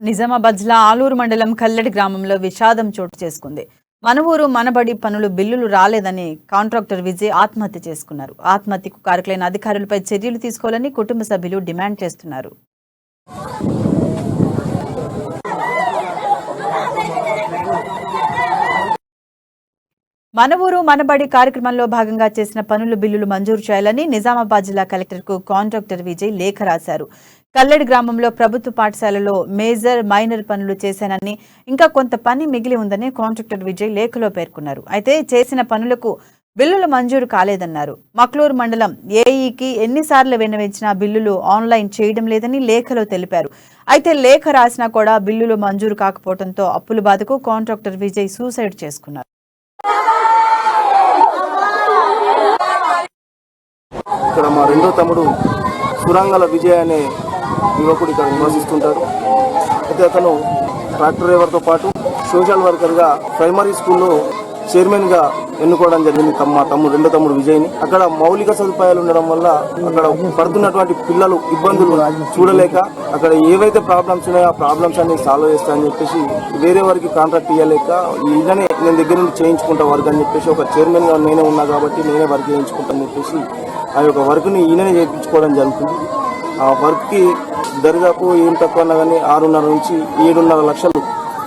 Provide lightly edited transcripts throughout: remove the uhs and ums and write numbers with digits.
నిజామాబాద్ జిల్లా ఆలూరు మండలం కల్లెడి గ్రామంలో విషాదం చోటు చేసుకుంది. మన ఊరు మనబడి పనులు బిల్లులు రాలేదని కాంట్రాక్టర్ విజయ్ ఆత్మహత్య చేసుకున్నారు. ఆత్మహత్యకు కారకులైన అధికారులపై చర్యలు తీసుకోవాలని కుటుంబ సభ్యులు డిమాండ్ చేస్తున్నారు. మన ఊరు మనబడి కార్యక్రమంలో భాగంగా చేసిన పనులు బిల్లులు మంజూరు చేయాలని నిజామాబాద్ జిల్లా కలెక్టర్కు కాంట్రాక్టర్ విజయ్ లేఖ రాశారు. కల్లెడి గ్రామంలో ప్రభుత్వ పాఠశాలలో మేజర్ మైనర్ పనులు చేశానని, ఇంకా కొంత పని మిగిలి ఉందని కాంట్రాక్టర్ విజయ్ లేఖలో పేర్కొన్నారు. అయితే చేసిన పనులకు బిల్లులు మంజూరు కాలేదన్నారు. మక్లూరు మండలం ఏఈకి ఎన్నిసార్లు విన్నవించినా బిల్లులు ఆన్లైన్ చేయడం లేదని లేఖలో తెలిపారు. అయితే లేఖ రాసినా కూడా బిల్లులు మంజూరు కాకపోవడంతో అప్పుల బాధకు కాంట్రాక్టర్ విజయ్ సూసైడ్ చేసుకున్నారు. ఇక్కడ మా రెండో తమ్ముడు సురంగల విజయ్ అనే యువకుడు ఇక్కడ నివసిస్తుంటారు. అయితే అతను ట్రాక్టర్ డ్రైవర్తో పాటు సోషల్ వర్కర్గా ప్రైమరీ స్కూల్లో చైర్మన్గా ఎన్నుకోవడం జరిగింది. మా రెండో తమ్ముడు విజయ్ని. అక్కడ మౌలిక సదుపాయాలు ఉండడం వల్ల అక్కడ పడుతున్నటువంటి పిల్లలు ఇబ్బందులు చూడలేక అక్కడ ఏవైతే ప్రాబ్లమ్స్ ఉన్నాయో ఆ ప్రాబ్లమ్స్ అన్ని సాల్వ్ చేస్తానని చెప్పేసి వేరే వారికి కాంట్రాక్ట్ ఇవ్వలేక ఈయననే నేను దగ్గర నుండి చేయించుకుంటా వర్క్ అని చెప్పేసి ఒక చైర్మన్గా నేనే ఉన్నా కాబట్టి నేనే వర్క్ చేయించుకుంటానని చెప్పేసి ఆ యొక్క వర్క్ని ఈయననే చేయించుకోవడం జరుగుతుంది. ఆ వర్క్కి దరిదాపు ఏం తక్కువ అన్నా కానీ 6.5 నుంచి 7.5 లక్షలు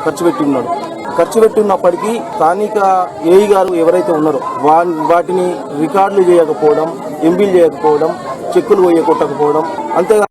ఖర్చు పెట్టి ఉన్నాడు. ఖర్చు పెట్టినప్పటికీ స్థానిక ఏఈ గారు ఎవరైతే ఉన్నారో వాటిని రికార్డులు చేయకపోవడం, ఎంబీలు చేయకపోవడం, చెక్కులు కొట్టకపోవడం, అంతేగా